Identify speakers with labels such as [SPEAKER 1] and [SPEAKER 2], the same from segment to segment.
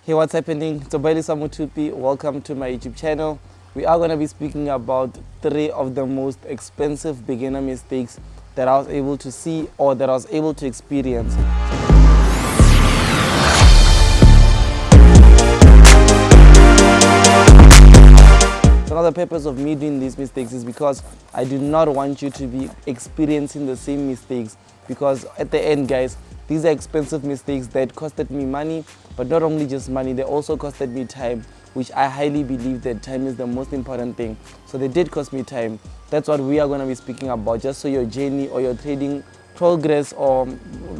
[SPEAKER 1] Hey, what's happening? It's Lesiba Mothupi. Welcome to my YouTube channel. We are going to be speaking about 3 of the most expensive beginner mistakes that I was able to see or that I was able to experience. So now the purpose of me doing these mistakes is because I do not want you to be experiencing the same mistakes, because at the end, guys, these are expensive mistakes that costed me money, but not only just money, they also costed me time, which I highly believe that time is the most important thing. So they did cost me time. That's what we are going to be speaking about, just so your journey or your trading progress or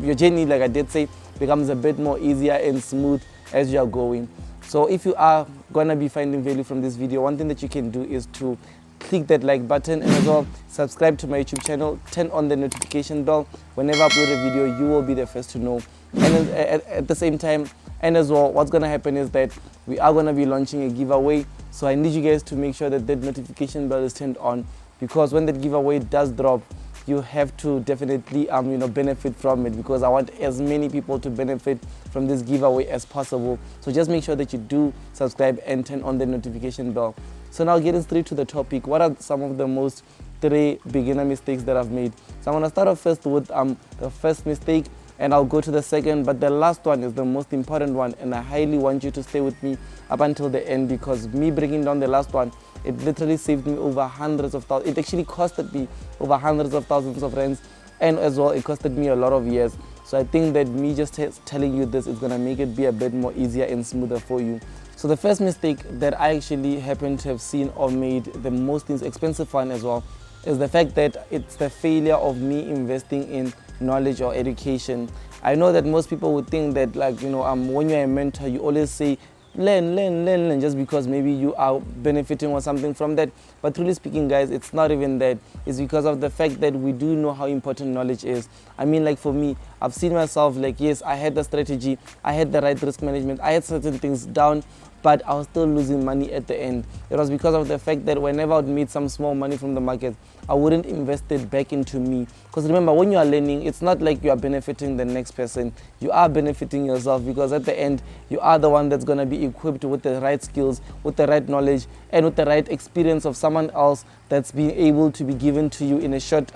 [SPEAKER 1] your journey, like I did say, becomes a bit more easier and smooth as you are going. So if you are going to be finding value from this video, one thing that you can do is to click that like button and as well subscribe to my YouTube channel, turn on the notification bell. Whenever I upload a video, you will be the first to know. And at the same time, and as well, what's going to happen is that we are going to be launching a giveaway. So I need you guys to make sure that that notification bell is turned on, because when that giveaway does drop, you have to definitely benefit from it, because I want as many people to benefit from this giveaway as possible. So just make sure that you do subscribe and turn on the notification bell. So now getting straight to the topic, what are some of the most 3 beginner mistakes that I've made? So I'm going to start off first with the first mistake, and I'll go to the second, but the last one is the most important one, and I highly want you to stay with me up until the end, because me bringing down the last one, it literally saved me over hundreds of thousands. It actually costed me over hundreds of thousands of rands, and as well it costed me a lot of years. So I think that me just telling you this is going to make it be a bit more easier and smoother for you. So the first mistake that I actually happen to have seen or made, the most expensive one as well, is the fact that it's the failure of me investing in knowledge or education. I know that most people would think that, like, when you're a mentor, you always say learn, just because maybe you are benefiting or something from that. But truly speaking, guys, it's not even that. It's because of the fact that we do know how important knowledge is. I mean, like for me, I've seen myself, like, yes, I had the strategy, I had the right risk management, I had certain things down, but I was still losing money at the end. It was because of the fact that whenever I would meet some small money from the market, I wouldn't invest it back into me. Because remember, when you are learning, it's not like you are benefiting the next person. You are benefiting yourself, because at the end, you are the one that's going to be equipped with the right skills, with the right knowledge, and with the right experience of someone else that's being able to be given to you in a short,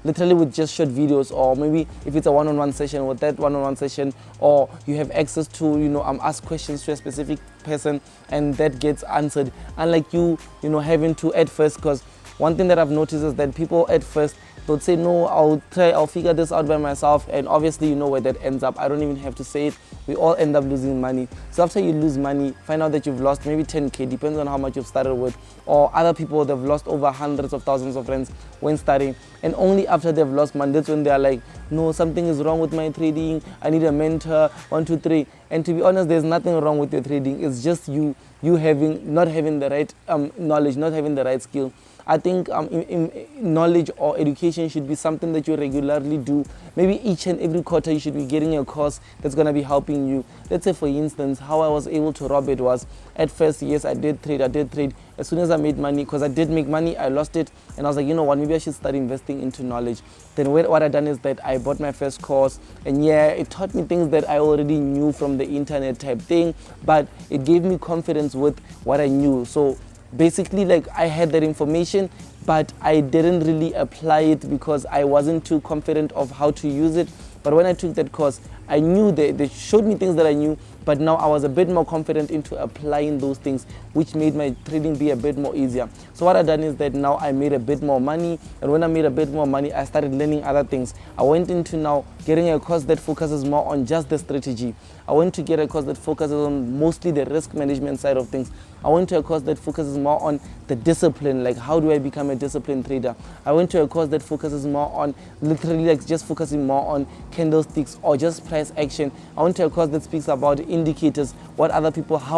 [SPEAKER 1] literally with just short videos, or maybe if it's a one-on-one session, with that one-on-one session, or you have access to, ask questions to a specific person and that gets answered. Unlike you having to at first, because one thing that I've noticed is that people at first, they'll say, no, I'll figure this out by myself, and obviously you know where that ends up. I don't even have to say it. We all end up losing money. So after you lose money, find out that you've lost maybe 10k, depends on how much you've started with, or other people, they've lost over hundreds of thousands of rands when starting, and only after they've lost money, that's when they're like, no, something is wrong with my trading, I need a mentor, 1, 2, 3. And to be honest, there's nothing wrong with your trading. It's just you not having the right knowledge, not having the right skill. I think knowledge or education should be something that you regularly do. Maybe each and every quarter you should be getting a course that's going to be helping you. Let's say, for instance, how I was able to rob it was, at first, yes, I did trade. As soon as I made money, because I did make money, I lost it, and I was like, you know what, maybe I should start investing into knowledge. Then what I done is that I bought my first course, and yeah, it taught me things that I already knew from the internet type thing, but it gave me confidence with what I knew. So basically, like, I had that information, but I didn't really apply it because I wasn't too confident of how to use it. But when I took that course, I knew they showed me things that I knew, but now I was a bit more confident into applying those things, which made my trading be a bit more easier. So what I done is that now I made a bit more money, and when I made a bit more money, I started learning other things. I went into now getting a course that focuses more on just the strategy. I went to get a course that focuses on mostly the risk management side of things. I went to a course that focuses more on the discipline, like how do I become a disciplined trader. I went to a course that focuses more on literally like just focusing more on candlesticks or just price action. I went to a course that speaks about indicators, how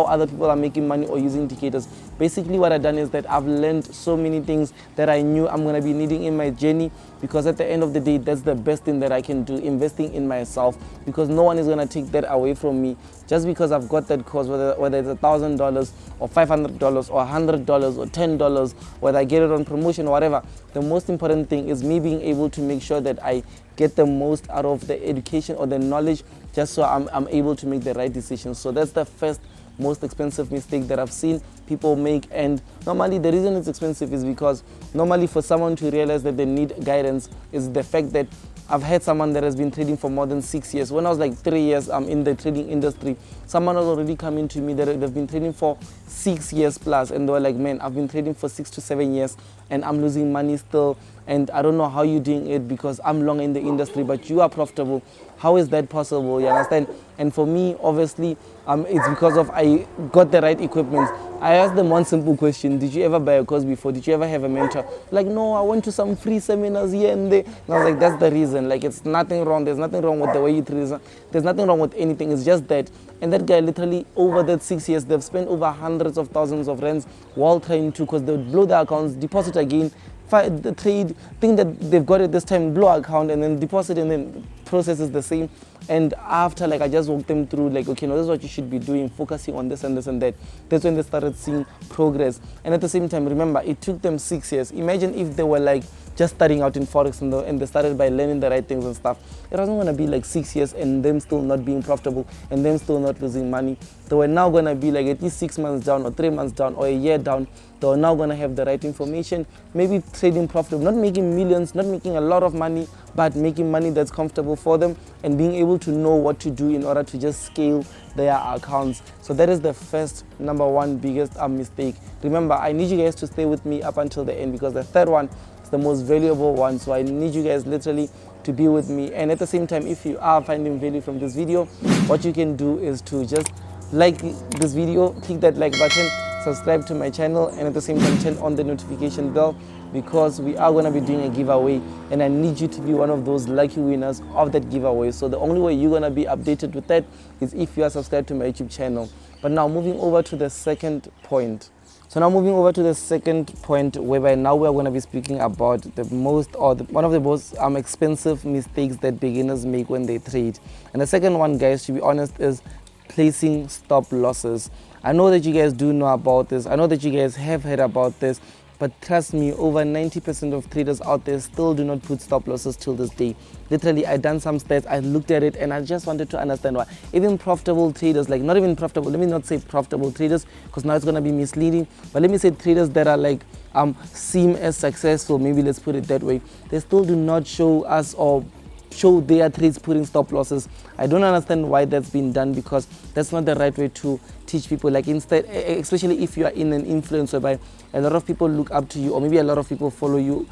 [SPEAKER 1] other people are making money or using indicators. Basically what I've done is that I've learned so many things that I knew I'm going to be needing in my journey, because at the end of the day, that's the best thing that I can do, investing in myself, because no one is going to take that away from me. Just because I've got that course, whether it's $1,000 or $500 or $100 or $10, whether I get it on promotion or whatever, the most important thing is me being able to make sure that I get the most out of the education or the knowledge, just so I'm able to make the right decisions. So that's the first most expensive mistake that I've seen people make. And normally the reason it's expensive is because normally for someone to realize that they need guidance is the fact that I've had someone that has been trading for more than 6 years. When I was like 3 years in the trading industry, someone was already coming to me that they've been trading for 6 years plus, and they were like, man, I've been trading for 6 to 7 years and I'm losing money still, and I don't know how you're doing it because I'm long in the industry but you are profitable. How is that possible? You understand? And for me, obviously, it's because of I got the right equipment. I asked them one simple question: did you ever buy a course before? Did you ever have a mentor? Like, no, I went to some free seminars here and there. And I was like, that's the reason. Like, it's nothing wrong. There's nothing wrong with the way you trade. There's nothing wrong with anything. It's just that. And that guy literally, over that 6 years, they've spent over hundreds of thousands of rands while trying to, because they would blow their accounts, deposit again, the trade, think that they've got it this time, blow account, and then deposit, and then process is the same. And after, like, I just walked them through, like, okay, no, this is what you should be doing, focusing on this and this and that. That's when they started seeing progress. And at the same time, remember, it took them 6 years. Imagine if they were like just starting out in Forex and they started by learning the right things and stuff. It wasn't going to be like 6 years and them still not being profitable and them still not losing money. They were now going to be like at least 6 months down or 3 months down or a year down. They were now going to have the right information, maybe trading profitable, not making millions, not making a lot of money, but making money that's comfortable for them and being able to know what to do in order to just scale their accounts. So that is the first, number one, biggest mistake. Remember, I need you guys to stay with me up until the end because the third one is the most valuable one. So I need you guys literally to be with me. And at the same time, if you are finding value from this video, what you can do is to just like this video, click that like button, subscribe to my channel, and at the same time turn on the notification bell, because we are going to be doing a giveaway and I need you to be one of those lucky winners of that giveaway. So the only way you're going to be updated with that is if you are subscribed to my YouTube channel. But now moving over to the second point. So now moving over to the second point, whereby now we are going to be speaking about the most, or one of the most expensive mistakes that beginners make when they trade. And the second one, guys, to be honest, is placing stop losses. I know that you guys do know about this. I know that you guys have heard about this. But trust me, over 90% of traders out there still do not put stop losses till this day. Literally, I done some stats, I looked at it, and I just wanted to understand why. Even profitable traders, like not even profitable, let me not say profitable traders, because now it's going to be misleading, but let me say traders that are like, seem as successful, maybe let's put it that way, they still do not show us or show their trades putting stop losses. I don't understand why that's been done, because that's not the right way to teach people. Like, instead, especially if you are in an influence whereby a lot of people look up to you, or maybe a lot of people follow you,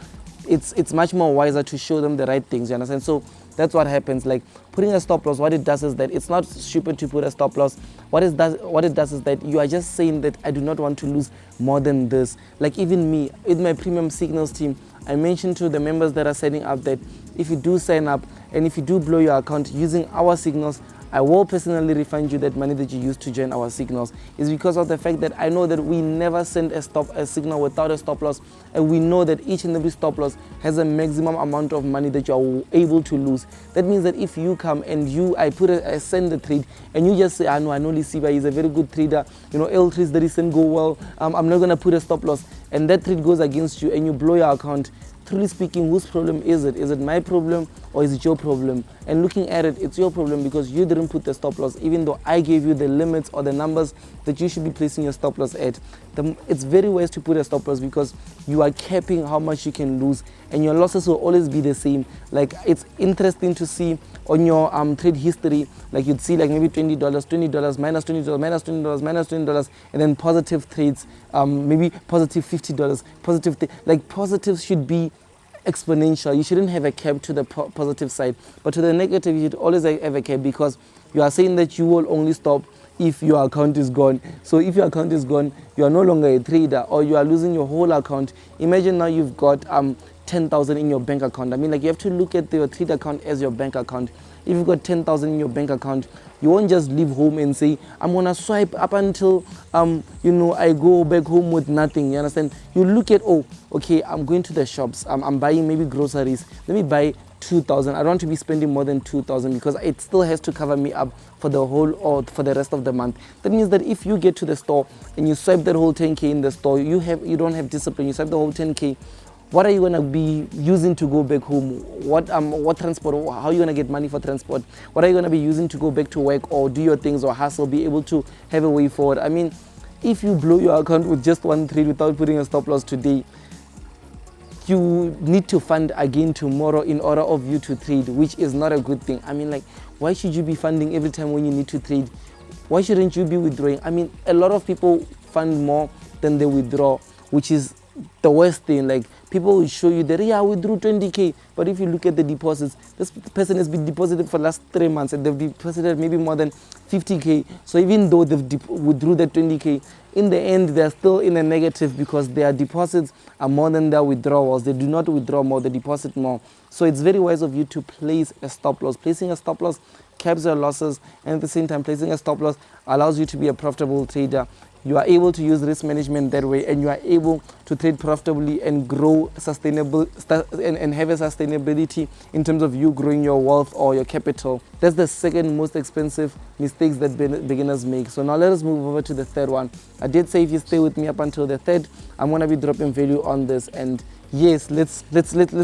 [SPEAKER 1] it's much more wiser to show them the right things, you understand? So that's what happens. Like, putting a stop loss, what it does is that it's not stupid to put a stop loss. What it does is that you are just saying that I do not want to lose more than this. Like, even me, with my premium signals team, I mentioned to the members that are setting up that if you do sign up and if you do blow your account using our signals, I will personally refund you that money that you used to join our signals. It's because of the fact that I know that we never send a signal without a stop loss, and we know that each and every stop loss has a maximum amount of money that you are able to lose. That means that if you come and I send the trade and you just say, I know Lesiba, he's a very good trader, you know, L trades that he send go well, I'm not gonna put a stop loss, and that trade goes against you and you blow your account. Truly speaking, whose problem is it? Is it my problem or is it your problem? And looking at it, it's your problem because you didn't put the stop loss, even though I gave you the limits or the numbers that you should be placing your stop loss at. It's very wise to put a stop loss because you are capping how much you can lose, and your losses will always be the same. Like, it's interesting to see on your trade history, like you'd see like maybe $20, minus $20, minus $20, minus $20, and then positive trades, maybe positive $50, positive, like positives should be exponential. You shouldn't have a cap to the positive side, but to the negative you should always have a cap, because you are saying that you will only stop if your account is gone. So if your account is gone, you are no longer a trader, or you are losing your whole account. Imagine now you've got 10,000 in your bank account. I mean, like, you have to look at your trade account as your bank account. If you've got 10,000 in your bank account, you won't just leave home and say, I'm gonna swipe up until I go back home with nothing. You understand? You look at, oh, okay, I'm going to the shops, I'm buying maybe groceries, let me buy 2,000. I don't want to be spending more than 2,000 because it still has to cover me up for the whole or for the rest of the month. That means that if you get to the store and you swipe that whole 10k in the store, you don't have discipline, you swipe the whole 10k, What are you gonna be using to go back home? What transport? How are you gonna get money for transport? What are you gonna be using to go back to work or do your things or hustle? Be able to have a way forward. I mean, if you blow your account with just one trade without putting a stop loss today, you need to fund again tomorrow in order of you to trade, which is not a good thing. I mean, like, why should you be funding every time when you need to trade? Why shouldn't you be withdrawing? I mean, a lot of people fund more than they withdraw, which is the worst thing. Like, people will show you that, yeah, I withdrew 20K, but if you look at the deposits, this person has been deposited for the last 3 months and they've deposited maybe more than 50K. So even though they've withdrew that 20K, in the end, they're still in a negative because their deposits are more than their withdrawals. They do not withdraw more, they deposit more. So it's very wise of you to place a stop loss. Placing a stop loss caps your losses, and at the same time, placing a stop loss allows you to be a profitable trader. You are able to use risk management that way, and you are able to trade profitably and grow sustainable and have a sustainability in terms of you growing your wealth or your capital. That's the second most expensive mistakes that beginners make. So now let us move over to the third one. I did say if you stay with me up until the third, I'm gonna be dropping value on this, and yes, let's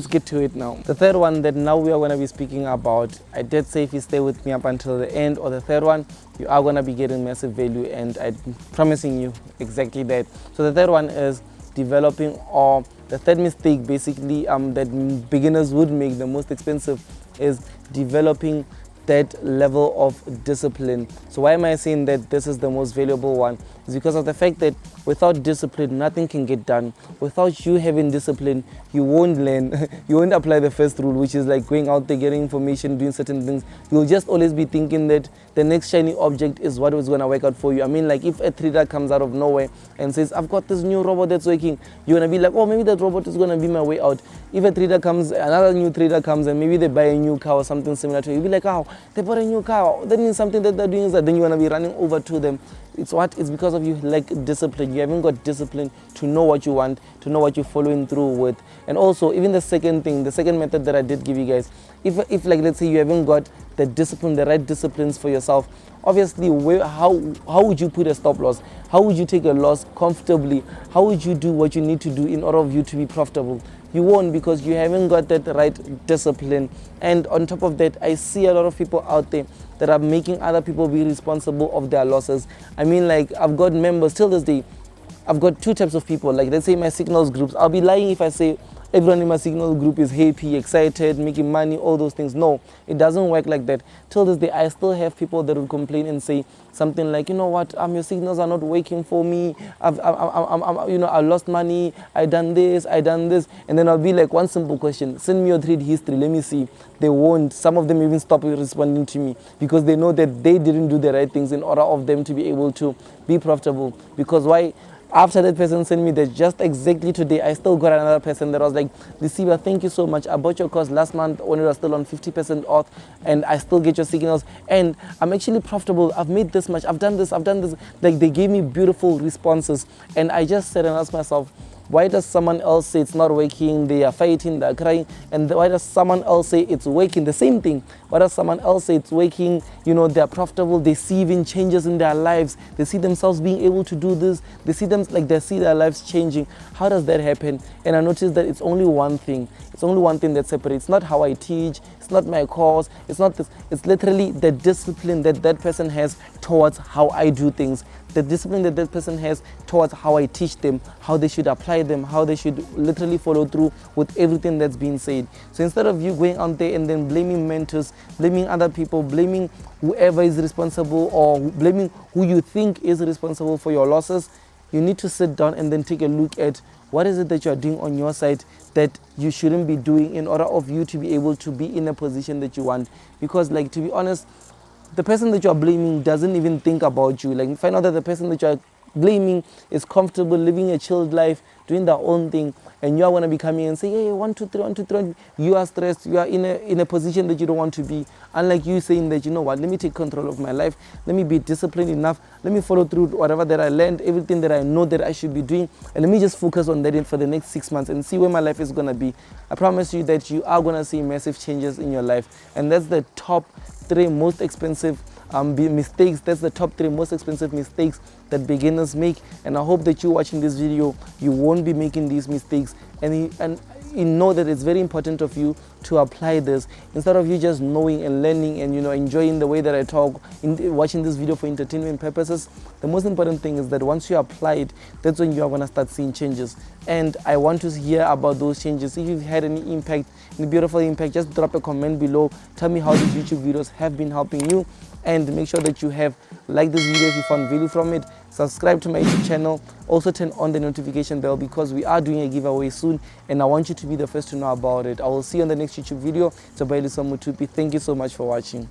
[SPEAKER 1] get to it now. The third one that now we are going to be speaking about, I did say if you stay with me up until the end, or the third one, you are going to be getting massive value, and I'm promising you exactly that. So the third one is developing, or the third mistake basically that beginners would make, the most expensive, is developing that level of discipline. So why am I saying that this is the most valuable one? It's because of the fact that without discipline, nothing can get done. Without you having discipline, you won't learn. You won't apply the first rule, which is like going out there, getting information, doing certain things. You'll just always be thinking that the next shiny object is what is going to work out for you. I mean, like, if a trader comes out of nowhere and says, I've got this new robot that's working, you're going to be like, oh, maybe that robot is going to be my way out. If a trader comes, another new trader comes, and maybe they buy a new car or something similar to it, you'll be like, oh, they bought a new car. That means something that they're doing is that. Then you want to be running over to them. It's because of you lack discipline. You haven't got discipline to know what you want, to know what you're following through with. And also, even the second method that I did give you guys, if like, let's say you haven't got the discipline, the right disciplines for yourself, obviously, how would you put a stop loss? How would you take a loss comfortably? How would you do what you need to do in order of you to be profitable? You won't, because you haven't got that right discipline. And on top of that, I see a lot of people out there that are making other people be responsible of their losses. I mean, like, I've got members till this day. I've got two types of people. Like, let's say my signals groups. I'll be lying if I say everyone in my signal group is happy, excited, making money, all those things. No, it doesn't work like that. Till this day, I still have people that will complain and say something like, you know what, your signals are not working for me. I lost money. I done this. And then I'll be like, one simple question: send me your trade history. Let me see. They won't. Some of them even stop responding to me because they know that they didn't do the right things in order of them to be able to be profitable. Because why? After that person sent me that, just exactly today, I still got another person that was like, Lesiba, thank you so much. I bought your course last month when it was still on 50% off, and I still get your signals, and I'm actually profitable. I've made this much. I've done this. Like, they gave me beautiful responses, and I just sat and asked myself, why does someone else say it's not working? They are fighting, they're crying. And why does someone else say it's working? The same thing. Why does someone else say it's working? They're profitable. They see even changes in their lives. They see themselves being able to do this. They see their lives changing. How does that happen? And I noticed that it's only one thing. It's only one thing that separates. It's not how I teach. It's not my course. It's not this. It's literally the discipline that person has towards how I do things. The discipline that person has towards how I teach them, how they should apply them, how they should literally follow through with everything that's being said. So instead of you going out there and then blaming mentors, blaming other people, blaming whoever is responsible, or blaming who you think is responsible for your losses, you need to sit down and then take a look at what is it that you are doing on your side that you shouldn't be doing in order of you to be able to be in a position that you want. Because, like, to be honest, the person that you are blaming doesn't even think about you. Like, find out that the person that you are blaming is comfortable, living a chilled life, doing their own thing, and you are going to be coming and say, hey, 1, 2, 3, 1, 2, 3. You are stressed. You are in a position that you don't want to be. Unlike you saying that, you know what, let me take control of my life. Let me be disciplined enough. Let me follow through whatever that I learned, everything that I know that I should be doing, and let me just focus on that for the next 6 months and see where my life is going to be. I promise you that you are going to see massive changes in your life. And that's the top 3 most expensive mistakes. That's the top 3 most expensive mistakes that beginners make. And I hope that you watching this video, you won't be making these mistakes. And you know that it's very important of you to apply this instead of you just knowing and learning and enjoying the way that I talk, watching this video for entertainment purposes. The most important thing is that once you apply it, that's when you are going to start seeing changes, and I want to hear about those changes. If you've had any impact, any beautiful impact, just drop a comment below. Tell me how these YouTube videos have been helping you, and make sure that you have liked this video if you found value from it. Subscribe to my YouTube channel. Also turn on the notification bell because we are doing a giveaway soon and I want you to be the first to know about it. I will see you on the next YouTube video. It's Mothupi. Thank you so much for watching.